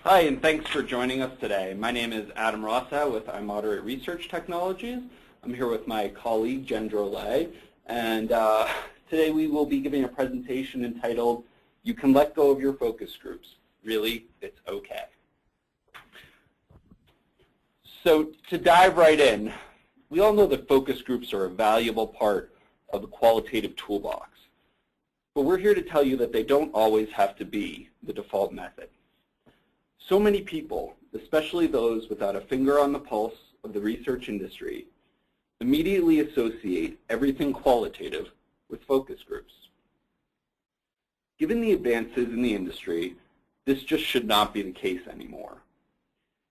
Hi, and thanks for joining us today. My name is Adam Rossow with iModerate Research Technologies. I'm here with my colleague, Jen Drolet, and today we will be giving a presentation entitled, "You Can Let Go of Your Focus Groups. Really, it's okay." So to dive right in, we all know that focus groups are a valuable part of the qualitative toolbox, but we're here to tell you that they don't always have to be the default method. So many people, especially those without a finger on the pulse of the research industry, immediately associate everything qualitative with focus groups. Given the advances in the industry, this just should not be the case anymore.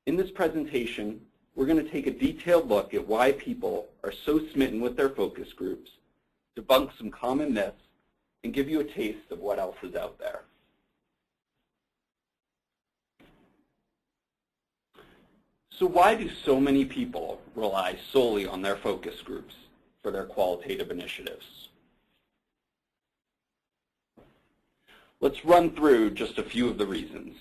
In this presentation, we're going to take a detailed look at why people are so smitten with their focus groups, debunk some common myths, and give you a taste of what else is out there. So why do so many people rely solely on their focus groups for their qualitative initiatives? Let's run through just a few of the reasons.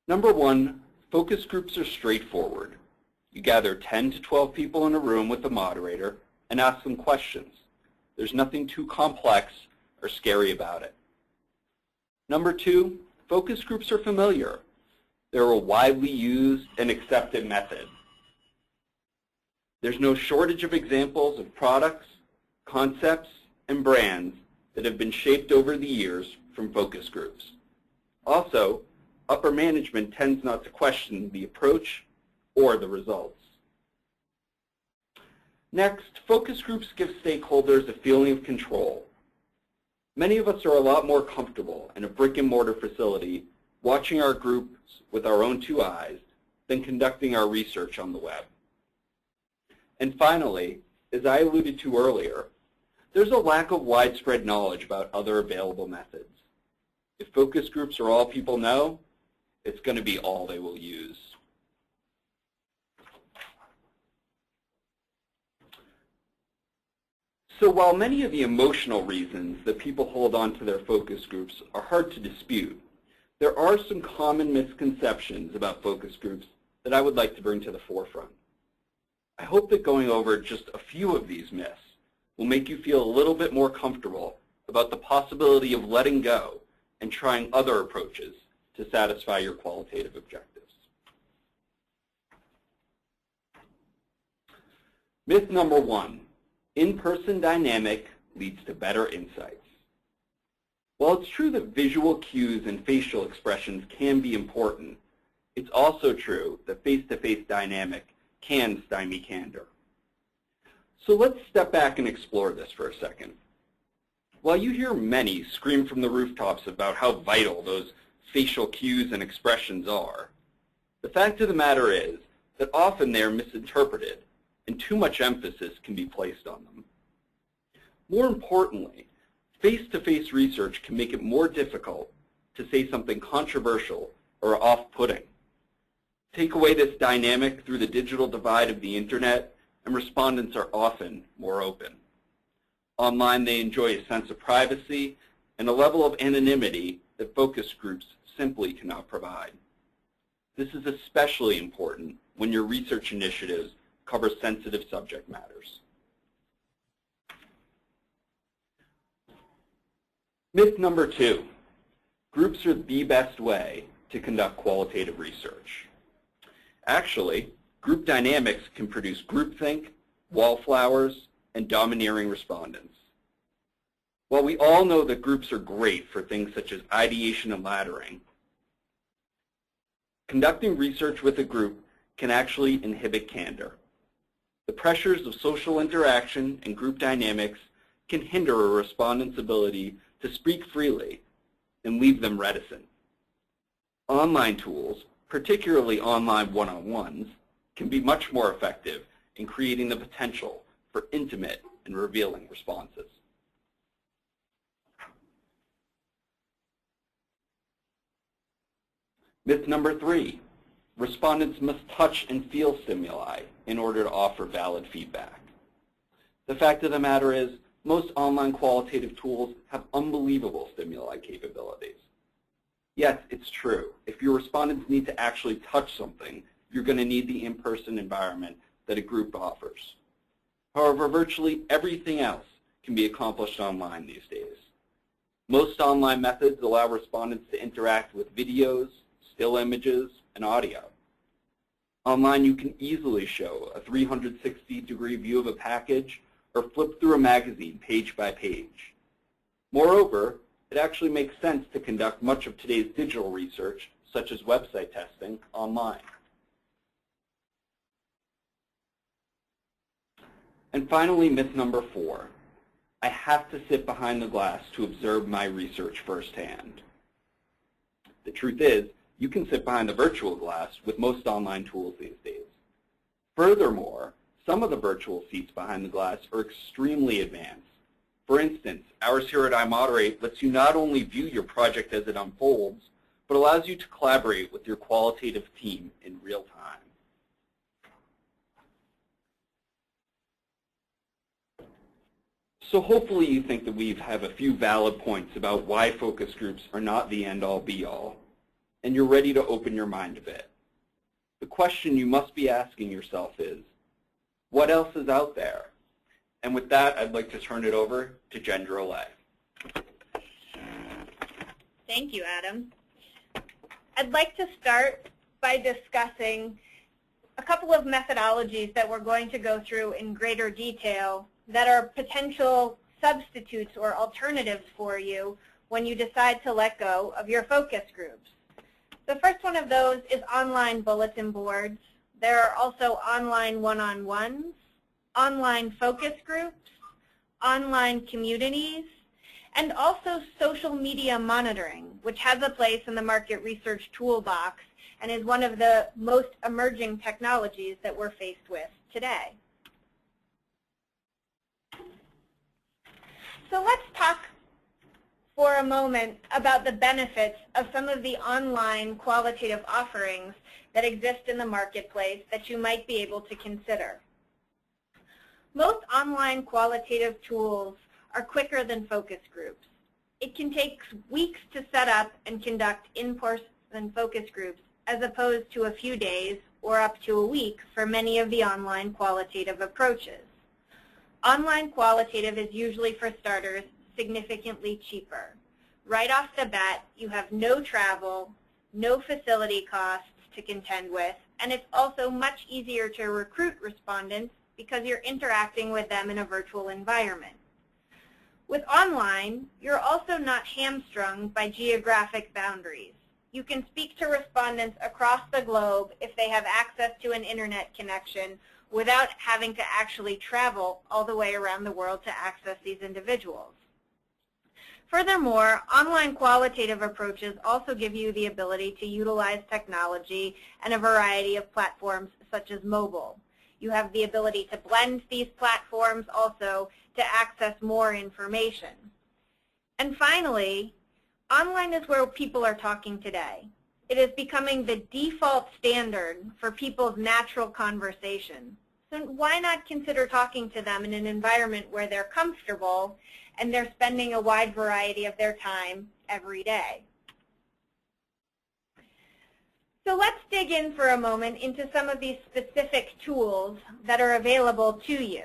Number one, focus groups are straightforward. You gather 10 to 12 people in a room with a moderator and ask them questions. There's nothing too complex or scary about it. Number two, focus groups are familiar. They're a widely used and accepted method. There's no shortage of examples of products, concepts, and brands that have been shaped over the years from focus groups. Also, upper management tends not to question the approach or the results. Next, focus groups give stakeholders a feeling of control. Many of us are a lot more comfortable in a brick-and-mortar facility watching our groups with our own two eyes than conducting our research on the web. And finally, as I alluded to earlier, there's a lack of widespread knowledge about other available methods. If focus groups are all people know, it's going to be all they will use. So while many of the emotional reasons that people hold on to their focus groups are hard to dispute, there are some common misconceptions about focus groups that I would like to bring to the forefront. I hope that going over just a few of these myths will make you feel a little bit more comfortable about the possibility of letting go and trying other approaches to satisfy your qualitative objectives. Myth number one, in-person dynamic leads to better insights. While it's true that visual cues and facial expressions can be important, it's also true that face-to-face dynamic can stymie candor. So let's step back and explore this for a second. While you hear many scream from the rooftops about how vital those facial cues and expressions are, the fact of the matter is that often they are misinterpreted and too much emphasis can be placed on them. More importantly, face-to-face research can make it more difficult to say something controversial or off-putting. Take away this dynamic through the digital divide of the internet, and respondents are often more open. Online, they enjoy a sense of privacy and a level of anonymity that focus groups simply cannot provide. This is especially important when your research initiatives cover sensitive subject matters. Myth number two, groups are the best way to conduct qualitative research. Actually, group dynamics can produce groupthink, wallflowers, and domineering respondents. While we all know that groups are great for things such as ideation and laddering, conducting research with a group can actually inhibit candor. The pressures of social interaction and group dynamics can hinder a respondent's ability to speak freely and leave them reticent. Online tools, particularly online one-on-ones, can be much more effective in creating the potential for intimate and revealing responses. Myth number three, respondents must touch and feel stimuli in order to offer valid feedback. The fact of the matter is, most online qualitative tools have unbelievable stimuli capabilities. Yes, it's true. If your respondents need to actually touch something, you're going to need the in-person environment that a group offers. However, virtually everything else can be accomplished online these days. Most online methods allow respondents to interact with videos, still images, and audio. Online, you can easily show a 360-degree view of a package or flip through a magazine page by page. Moreover, it actually makes sense to conduct much of today's digital research, such as website testing, online. And finally, myth number 4. I have to sit behind the glass to observe my research firsthand. The truth is, you can sit behind the virtual glass with most online tools these days. Furthermore, some of the virtual seats behind the glass are extremely advanced. For instance, ours here at iModerate lets you not only view your project as it unfolds, but allows you to collaborate with your qualitative team in real time. So hopefully you think that we have a few valid points about why focus groups are not the end-all be-all, and you're ready to open your mind a bit. The question you must be asking yourself is, what else is out there? And with that, I'd like to turn it over to Jen Drolet. Thank you, Adam. I'd like to start by discussing a couple of methodologies that we're going to go through in greater detail that are potential substitutes or alternatives for you when you decide to let go of your focus groups. The first one of those is online bulletin boards. There are also online one-on-ones, online focus groups, online communities, and also social media monitoring, which has a place in the market research toolbox and is one of the most emerging technologies that we're faced with today. So let's talk for a moment about the benefits of some of the online qualitative offerings that exist in the marketplace that you might be able to consider. Most online qualitative tools are quicker than focus groups. It can take weeks to set up and conduct in-person focus groups as opposed to a few days or up to a week for many of the online qualitative approaches. Online qualitative is usually, for starters, significantly cheaper. Right off the bat, you have no travel, no facility costs to contend with, and it's also much easier to recruit respondents because you're interacting with them in a virtual environment. With online, you're also not hamstrung by geographic boundaries. You can speak to respondents across the globe if they have access to an internet connection without having to actually travel all the way around the world to access these individuals. Furthermore, online qualitative approaches also give you the ability to utilize technology and a variety of platforms such as mobile. You have the ability to blend these platforms also to access more information. And finally, online is where people are talking today. It is becoming the default standard for people's natural conversation. So why not consider talking to them in an environment where they're comfortable and they're spending a wide variety of their time every day? So let's dig in for a moment into some of these specific tools that are available to you.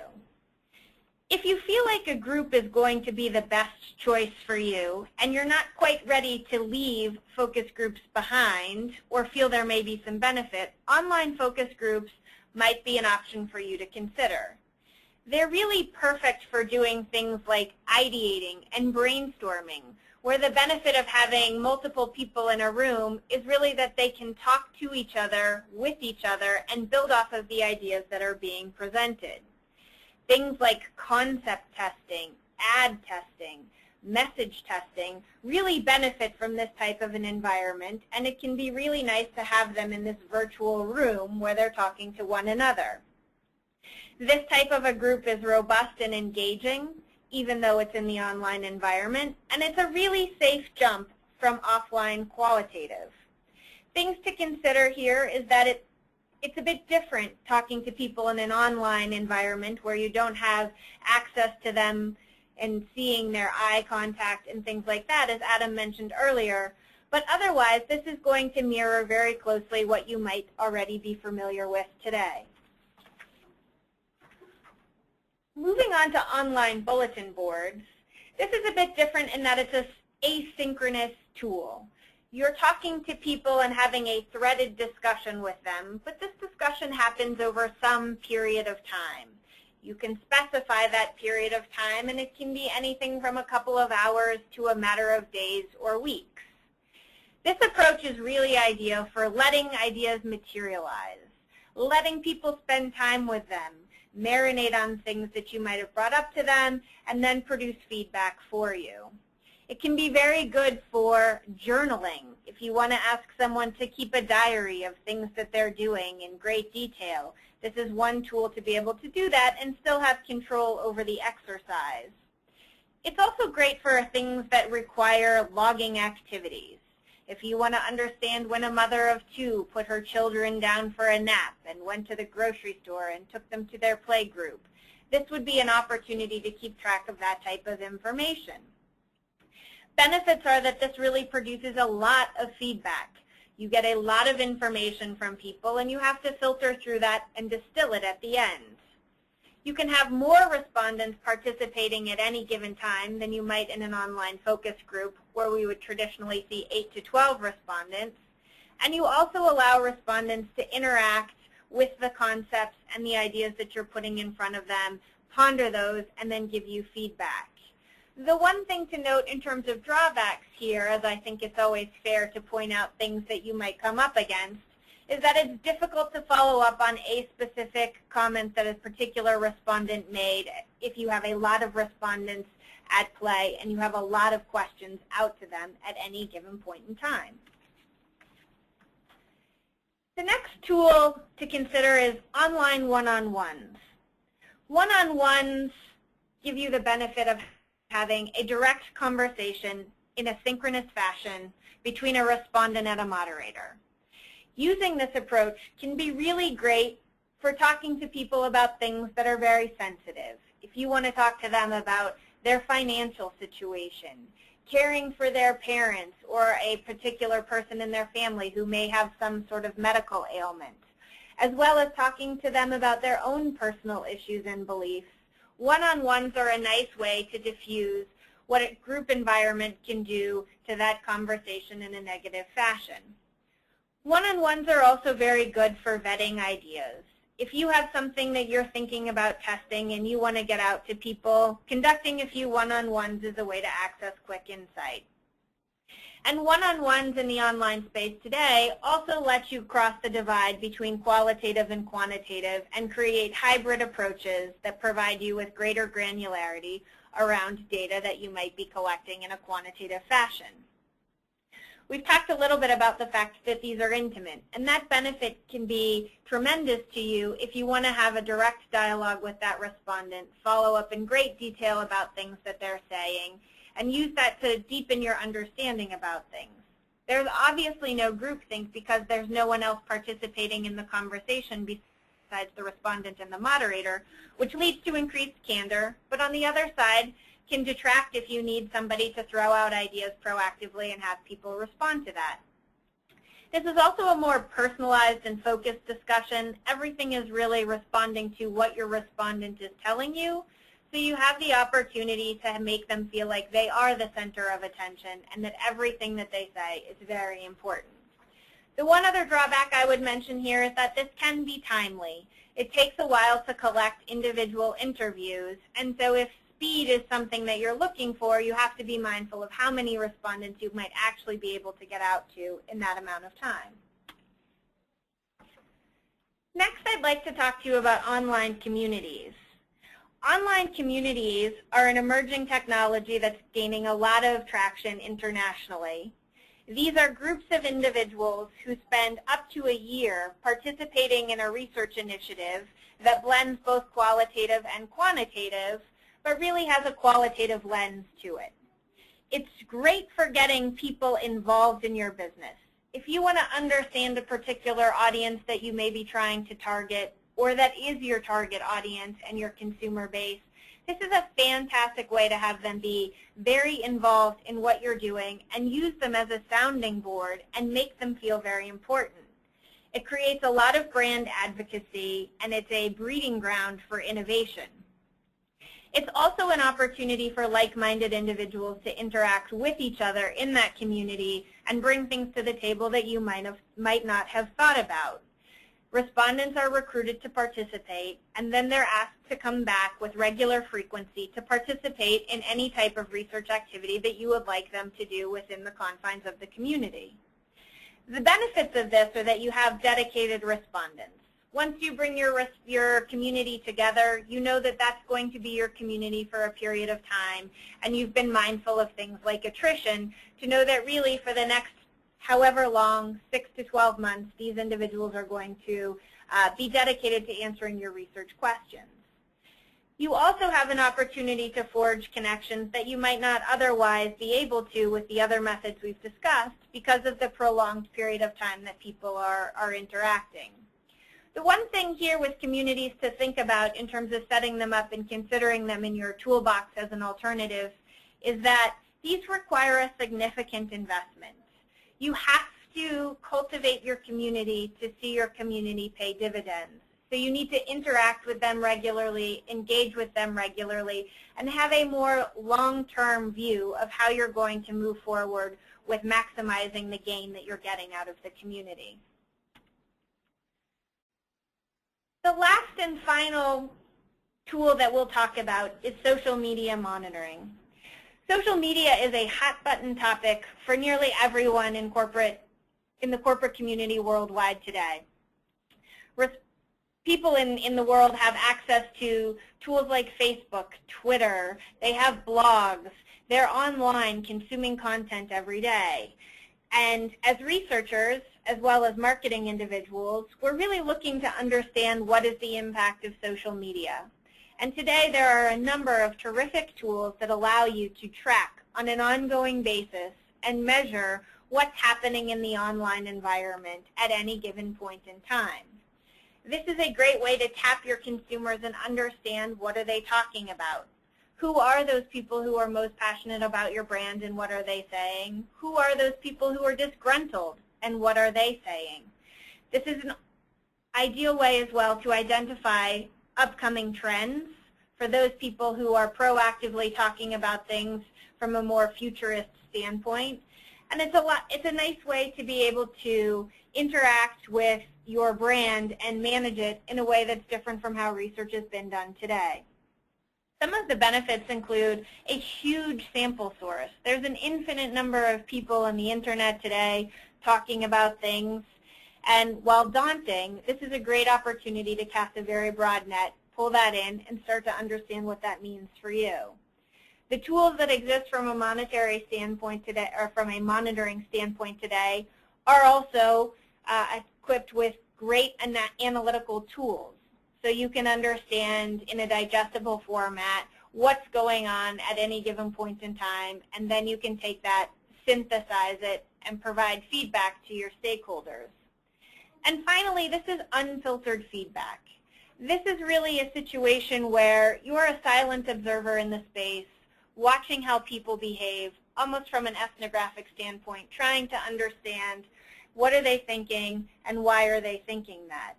If you feel like a group is going to be the best choice for you and you're not quite ready to leave focus groups behind or feel there may be some benefit, online focus groups might be an option for you to consider. They're really perfect for doing things like ideating and brainstorming, where the benefit of having multiple people in a room is really that they can talk to each other, with each other, and build off of the ideas that are being presented. Things like concept testing, ad testing, message testing really benefit from this type of an environment, and it can be really nice to have them in this virtual room where they're talking to one another. This type of a group is robust and engaging, even though it's in the online environment, and it's a really safe jump from offline qualitative. Things to consider here is that it's a bit different talking to people in an online environment where you don't have access to them and seeing their eye contact and things like that, as Adam mentioned earlier. But otherwise, this is going to mirror very closely what you might already be familiar with today. Moving on to online bulletin boards, this is a bit different in that it's an asynchronous tool. You're talking to people and having a threaded discussion with them, but this discussion happens over some period of time. You can specify that period of time, and it can be anything from a couple of hours to a matter of days or weeks. This approach is really ideal for letting ideas materialize, letting people spend time with them, marinate on things that you might have brought up to them, and then produce feedback for you. It can be very good for journaling. If you want to ask someone to keep a diary of things that they're doing in great detail, this is one tool to be able to do that and still have control over the exercise. It's also great for things that require logging activities. If you want to understand when a mother of 2 put her children down for a nap and went to the grocery store and took them to their play group, this would be an opportunity to keep track of that type of information. Benefits are that this really produces a lot of feedback. You get a lot of information from people, and you have to filter through that and distill it at the end. You can have more respondents participating at any given time than you might in an online focus group where we would traditionally see 8 to 12 respondents. And you also allow respondents to interact with the concepts and the ideas that you're putting in front of them, ponder those, and then give you feedback. The one thing to note in terms of drawbacks here, as I think it's always fair to point out things that you might come up against, is that it's difficult to follow up on a specific comment that a particular respondent made if you have a lot of respondents at play and you have a lot of questions out to them at any given point in time. The next tool to consider is online one-on-ones. One-on-ones give you the benefit of having a direct conversation in a synchronous fashion between a respondent and a moderator. Using this approach can be really great for talking to people about things that are very sensitive. If you want to talk to them about their financial situation, caring for their parents or a particular person in their family who may have some sort of medical ailment, as well as talking to them about their own personal issues and beliefs, one-on-ones are a nice way to diffuse what a group environment can do to that conversation in a negative fashion. One-on-ones are also very good for vetting ideas. If you have something that you're thinking about testing and you want to get out to people, conducting a few one-on-ones is a way to access quick insight. And one-on-ones in the online space today also let you cross the divide between qualitative and quantitative and create hybrid approaches that provide you with greater granularity around data that you might be collecting in a quantitative fashion. We've talked a little bit about the fact that these are intimate, and that benefit can be tremendous to you if you want to have a direct dialogue with that respondent, follow up in great detail about things that they're saying, and use that to deepen your understanding about things. There's obviously no groupthink because there's no one else participating in the conversation besides the respondent and the moderator, which leads to increased candor, but on the other side, can detract if you need somebody to throw out ideas proactively and have people respond to that. This is also a more personalized and focused discussion. Everything is really responding to what your respondent is telling you, so you have the opportunity to make them feel like they are the center of attention and that everything that they say is very important. The one other drawback I would mention here is that this can be timely. It takes a while to collect individual interviews, and so if speed is something that you're looking for, you have to be mindful of how many respondents you might actually be able to get out to in that amount of time. Next, I'd like to talk to you about online communities. Online communities are an emerging technology that's gaining a lot of traction internationally. These are groups of individuals who spend up to a year participating in a research initiative that blends both qualitative and quantitative, but really has a qualitative lens to it. It's great for getting people involved in your business. If you want to understand a particular audience that you may be trying to target, or that is your target audience and your consumer base, This is a fantastic way to have them be very involved in what you're doing and use them as a sounding board and make them feel very important. It creates a lot of brand advocacy, and it's a breeding ground for innovation. It's also an opportunity for like-minded individuals to interact with each other in that community and bring things to the table that you might not have thought about. Respondents are recruited to participate, and then they're asked to come back with regular frequency to participate in any type of research activity that you would like them to do within the confines of the community. The benefits of this are that you have dedicated respondents. Once you bring your community together, you know that that's going to be your community for a period of time, and you've been mindful of things like attrition to know that really for the next however long, 6 to 12 months, these individuals are going to be dedicated to answering your research questions. You also have an opportunity to forge connections that you might not otherwise be able to with the other methods we've discussed because of the prolonged period of time that people are interacting. The one thing here with communities to think about in terms of setting them up and considering them in your toolbox as an alternative is that these require a significant investment. You have to cultivate your community to see your community pay dividends. So you need to interact with them regularly, engage with them regularly, and have a more long-term view of how you're going to move forward with maximizing the gain that you're getting out of the community. The last and final tool that we'll talk about is social media monitoring. Social media is a hot-button topic for nearly everyone in the corporate community worldwide today. People in the world have access to tools like Facebook, Twitter. They have blogs. They're online consuming content every day. And as researchers, as well as marketing individuals, we're really looking to understand what is the impact of social media. And today there are a number of terrific tools that allow you to track on an ongoing basis and measure what's happening in the online environment at any given point in time. This is a great way to tap your consumers and understand what are they talking about. Who are those people who are most passionate about your brand and what are they saying? Who are those people who are disgruntled and what are they saying? This is an ideal way as well to identify upcoming trends for those people who are proactively talking about things from a more futurist standpoint. And it's a nice way to be able to interact with your brand and manage it in a way that's different from how research has been done today. Some of the benefits include a huge sample source. There's an infinite number of people on the internet today talking about things. And while daunting, this is a great opportunity to cast a very broad net, pull that in, and start to understand what that means for you. The tools that exist from a monetary standpoint today, or from a monitoring standpoint today, are also equipped with great analytical tools. So you can understand in a digestible format what's going on at any given point in time, and then you can take that, synthesize it, and provide feedback to your stakeholders. And finally, this is unfiltered feedback. This is really a situation where you're a silent observer in the space, watching how people behave, almost from an ethnographic standpoint, trying to understand what are they thinking and why are they thinking that.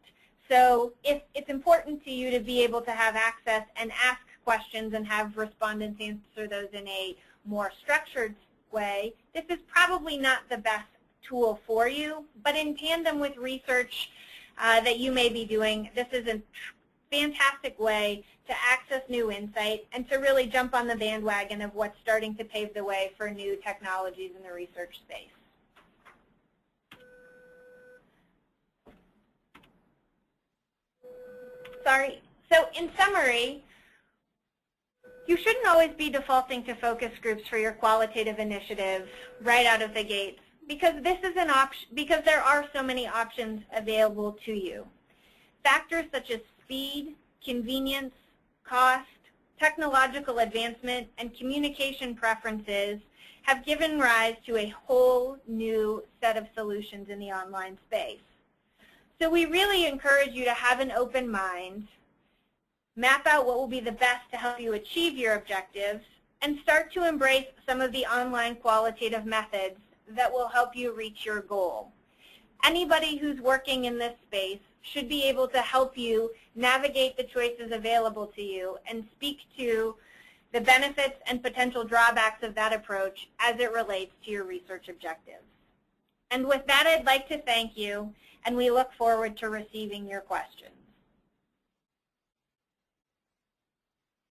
So it's important to you to be able to have access and ask questions and have respondents answer those in a more structured way. This is probably not the best tool for you, but in tandem with research that you may be doing, this is a fantastic way to access new insight and to really jump on the bandwagon of what's starting to pave the way for new technologies in the research space. So in summary, you shouldn't always be defaulting to focus groups for your qualitative initiative right out of the gates, because this is an option, because there are so many options available to you. Factors such as speed, convenience, cost, technological advancement, and communication preferences have given rise to a whole new set of solutions in the online space. So we really encourage you to have an open mind, map out what will be the best to help you achieve your objectives, and start to embrace some of the online qualitative methods that will help you reach your goal. Anybody who's working in this space should be able to help you navigate the choices available to you and speak to the benefits and potential drawbacks of that approach as it relates to your research objectives. And with that, I'd like to thank you, and we look forward to receiving your questions.